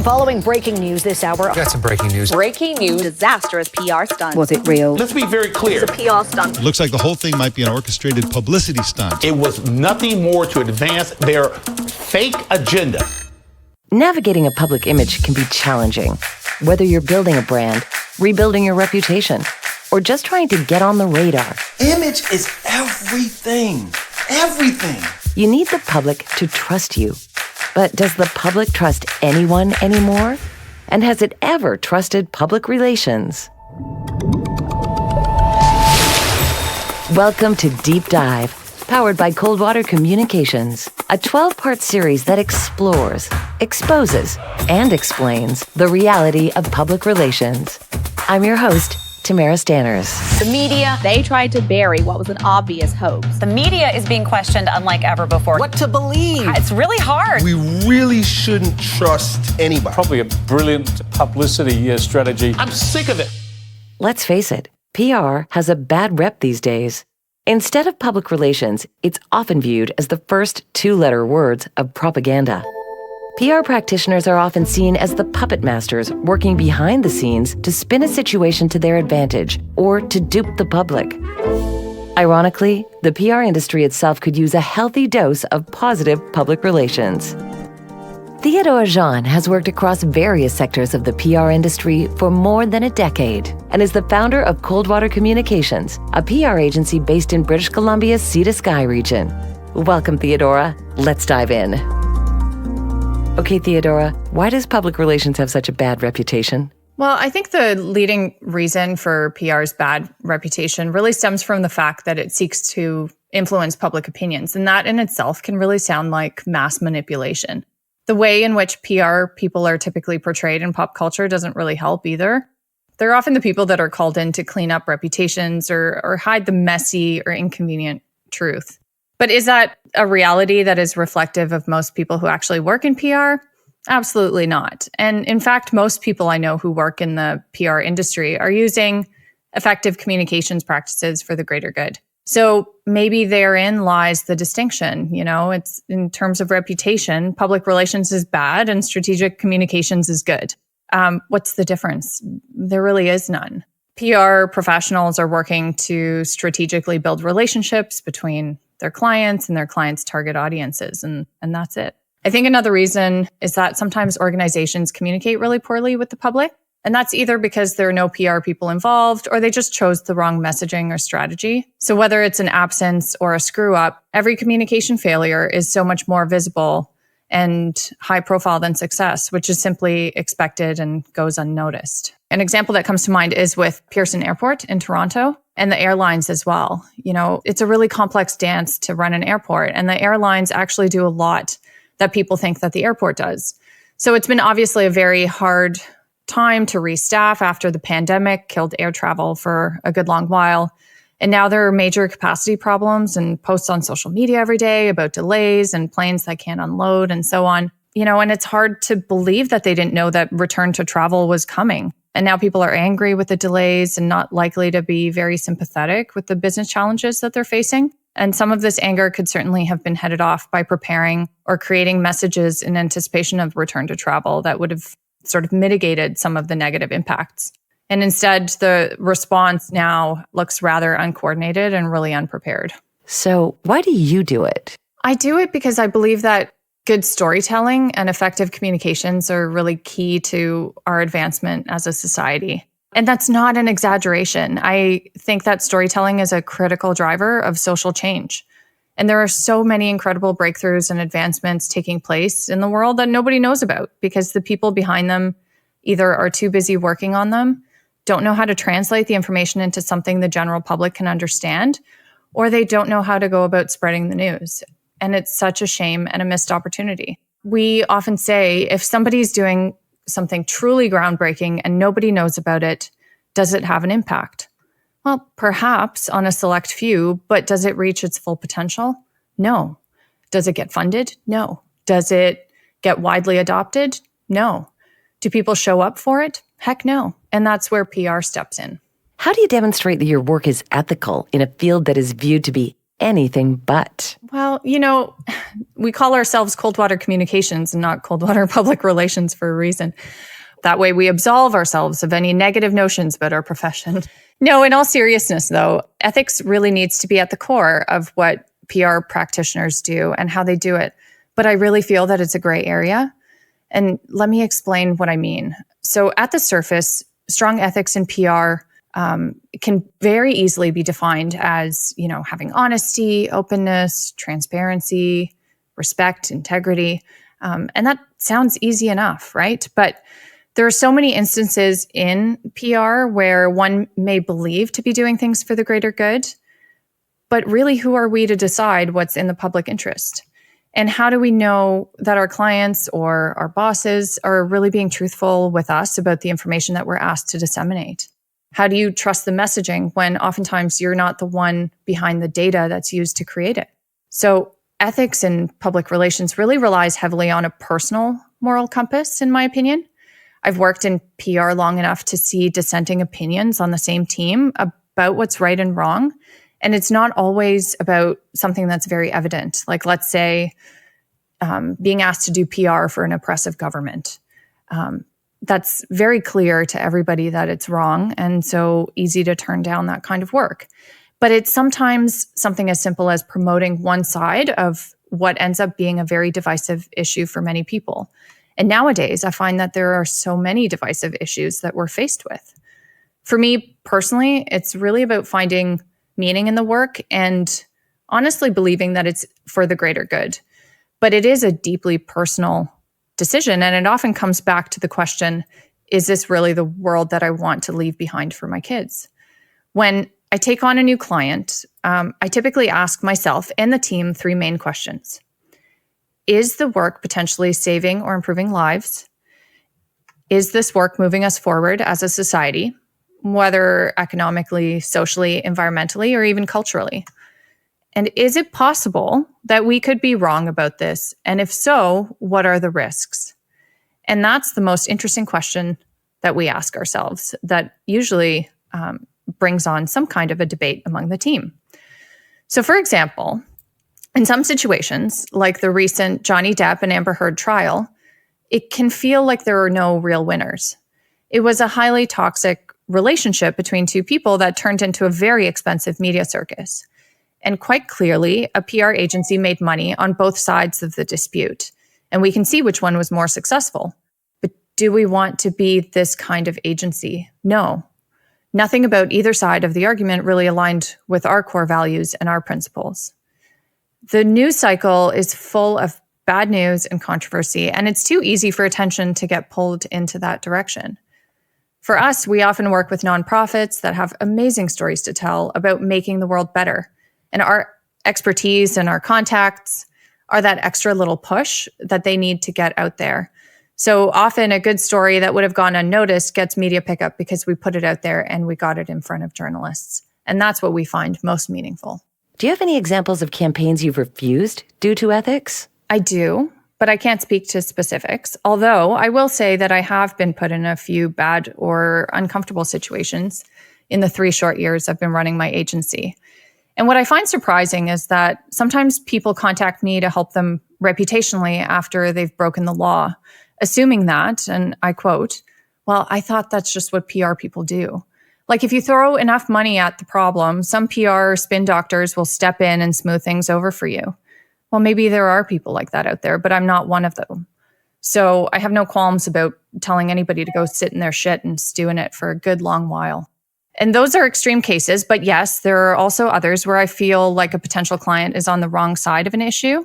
Following breaking news this hour. Got some breaking news. Breaking news. Disastrous PR stunt. Was it real? Let's be very clear. It's a PR stunt. It looks like the whole thing might be an orchestrated publicity stunt. It was nothing more to advance their fake agenda. Navigating a public image can be challenging. Whether you're building a brand, rebuilding your reputation, or just trying to get on the radar. Image is everything. Everything. You need the public to trust you. But does the public trust anyone anymore? And has it ever trusted public relations? Welcome to Deep Dive, powered by Coldwater Communications, a 12-part series that explores, exposes, and explains the reality of public relations. I'm your host, Tamara Stanners. The media, they tried to bury what was an obvious hoax. The media is being questioned unlike ever before. What to believe? It's really hard. We really shouldn't trust anybody. Probably a brilliant publicity strategy. I'm sick of it. Let's face it, PR has a bad rep these days. Instead of public relations, it's often viewed as the first two-letter words of propaganda. PR practitioners are often seen as the puppet masters working behind the scenes to spin a situation to their advantage or to dupe the public. Ironically, the PR industry itself could use a healthy dose of positive public relations. Theodora Jean has worked across various sectors of the PR industry for more than a decade and is the founder of Coldwater Communications, a PR agency based in British Columbia's Sea to Sky region. Welcome, Theodora. Let's dive in. Okay, Theodora, why does public relations have such a bad reputation? Well, I think the leading reason for PR's bad reputation really stems from the fact that it seeks to influence public opinions, and that in itself can really sound like mass manipulation. The way in which PR people are typically portrayed in pop culture doesn't really help either. They're often the people that are called in to clean up reputations or hide the messy or inconvenient truth. But is that a reality that is reflective of most people who actually work in PR? Absolutely not. And in fact, most people I know who work in the PR industry are using effective communications practices for the greater good. So maybe therein lies the distinction. You know, it's in terms of reputation, public relations is bad and strategic communications is good. What's the difference? There really is none. PR professionals are working to strategically build relationships between their clients and their clients' target audiences, and that's it. I think another reason is that sometimes organizations communicate really poorly with the public, and that's either because there are no PR people involved or they just chose the wrong messaging or strategy. So whether it's an absence or a screw up, every communication failure is so much more visible and high profile than success, which is simply expected and goes unnoticed. An example that comes to mind is with Pearson Airport in Toronto and the airlines as well. You know, it's a really complex dance to run an airport, and the airlines actually do a lot that people think that the airport does. So it's been obviously a very hard time to restaff after the pandemic killed air travel for a good long while. And now there are major capacity problems and posts on social media every day about delays and planes that can't unload and so on. You know, and it's hard to believe that they didn't know that return to travel was coming. And now people are angry with the delays and not likely to be very sympathetic with the business challenges that they're facing. And some of this anger could certainly have been headed off by preparing or creating messages in anticipation of return to travel that would have sort of mitigated some of the negative impacts. And instead, the response now looks rather uncoordinated and really unprepared. So why do you do it? I do it because I believe that good storytelling and effective communications are really key to our advancement as a society. And that's not an exaggeration. I think that storytelling is a critical driver of social change. And there are so many incredible breakthroughs and advancements taking place in the world that nobody knows about because the people behind them either are too busy working on them, don't know how to translate the information into something the general public can understand, or they don't know how to go about spreading the news. And it's such a shame and a missed opportunity. We often say, if somebody's doing something truly groundbreaking and nobody knows about it, does it have an impact? Well, perhaps on a select few, but does it reach its full potential? No. Does it get funded? No. Does it get widely adopted? No. Do people show up for it? Heck no. And that's where PR steps in. How do you demonstrate that your work is ethical in a field that is viewed to be anything but. Well, we call ourselves cold water communications and not cold water public relations for a reason. That way we absolve ourselves of any negative notions about our profession. No, in all seriousness, though, ethics really needs to be at the core of what PR practitioners do and how they do it. But I really feel that it's a gray area. And let me explain what I mean. So at the surface, strong ethics in PR can very easily be defined as, having honesty, openness, transparency, respect, integrity. And that sounds easy enough, right? But there are so many instances in PR where one may believe to be doing things for the greater good, but really, who are we to decide what's in the public interest? And how do we know that our clients or our bosses are really being truthful with us about the information that we're asked to disseminate? How do you trust the messaging when oftentimes you're not the one behind the data that's used to create it? So ethics in public relations really relies heavily on a personal moral compass, in my opinion. I've worked in PR long enough to see dissenting opinions on the same team about what's right and wrong. And it's not always about something that's very evident. Like, let's say, being asked to do PR for an oppressive government. That's very clear to everybody that it's wrong, and so easy to turn down that kind of work. But it's sometimes something as simple as promoting one side of what ends up being a very divisive issue for many people. And nowadays, I find that there are so many divisive issues that we're faced with. For me personally, it's really about finding meaning in the work and honestly believing that it's for the greater good. But it is a deeply personal decision, and it often comes back to the question, is this really the world that I want to leave behind for my kids? When I take on a new client, I typically ask myself and the team 3 main questions. Is the work potentially saving or improving lives? Is this work moving us forward as a society, whether economically, socially, environmentally, or even culturally? And is it possible that we could be wrong about this? And if so, what are the risks? And that's the most interesting question that we ask ourselves that usually brings on some kind of a debate among the team. So for example, in some situations, like the recent Johnny Depp and Amber Heard trial, it can feel like there are no real winners. It was a highly toxic relationship between 2 people that turned into a very expensive media circus. And quite clearly, a PR agency made money on both sides of the dispute. And we can see which one was more successful. But do we want to be this kind of agency? No. Nothing about either side of the argument really aligned with our core values and our principles. The news cycle is full of bad news and controversy, and it's too easy for attention to get pulled into that direction. For us, we often work with nonprofits that have amazing stories to tell about making the world better. And our expertise and our contacts are that extra little push that they need to get out there. So often a good story that would have gone unnoticed gets media pickup because we put it out there and we got it in front of journalists. And that's what we find most meaningful. Do you have any examples of campaigns you've refused due to ethics? I do, but I can't speak to specifics. Although I will say that I have been put in a few bad or uncomfortable situations in the 3 short years I've been running my agency. And what I find surprising is that sometimes people contact me to help them reputationally after they've broken the law, assuming that, and I quote, "Well, I thought that's just what PR people do." Like if you throw enough money at the problem, some PR spin doctors will step in and smooth things over for you. Well, maybe there are people like that out there, but I'm not one of them. So I have no qualms about telling anybody to go sit in their shit and stew in it for a good long while. And those are extreme cases, but yes, there are also others where I feel like a potential client is on the wrong side of an issue,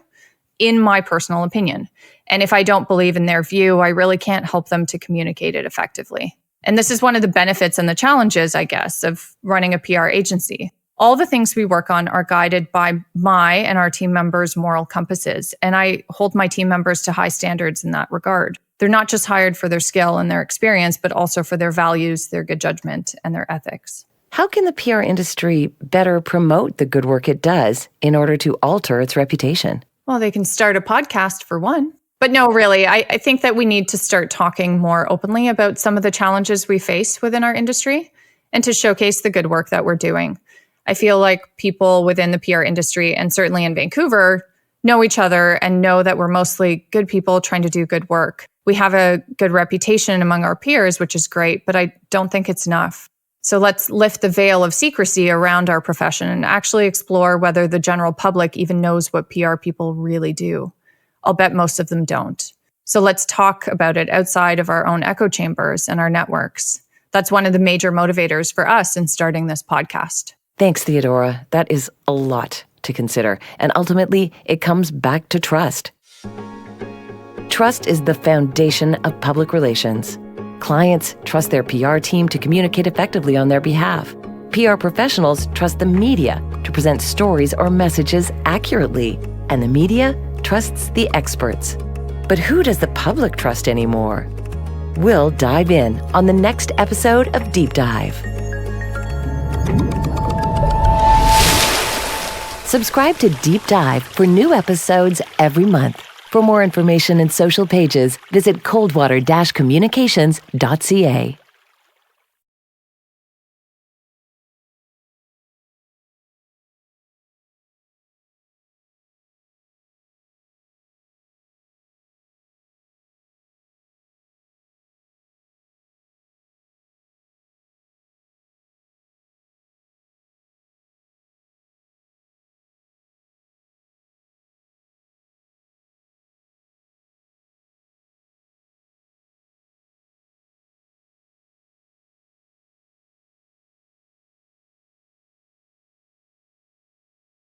in my personal opinion. And if I don't believe in their view, I really can't help them to communicate it effectively. And this is one of the benefits and the challenges, I guess, of running a PR agency. All the things we work on are guided by my and our team members' moral compasses, and I hold my team members to high standards in that regard. They're not just hired for their skill and their experience, but also for their values, their good judgment, and their ethics. How can the PR industry better promote the good work it does in order to alter its reputation? Well, they can start a podcast for one. But no, really, I think that we need to start talking more openly about some of the challenges we face within our industry and to showcase the good work that we're doing. I feel like people within the PR industry, and certainly in Vancouver, know each other and know that we're mostly good people trying to do good work. We have a good reputation among our peers, which is great, but I don't think it's enough. So let's lift the veil of secrecy around our profession and actually explore whether the general public even knows what PR people really do. I'll bet most of them don't. So let's talk about it outside of our own echo chambers and our networks. That's one of the major motivators for us in starting this podcast. Thanks, Theodora. That is a lot to consider. And ultimately, it comes back to trust. Trust is the foundation of public relations. Clients trust their PR team to communicate effectively on their behalf. PR professionals trust the media to present stories or messages accurately. And the media trusts the experts. But who does the public trust anymore? We'll dive in on the next episode of Deep Dive. Subscribe to Deep Dive for new episodes every month. For more information and social pages, visit coldwater-communications.ca.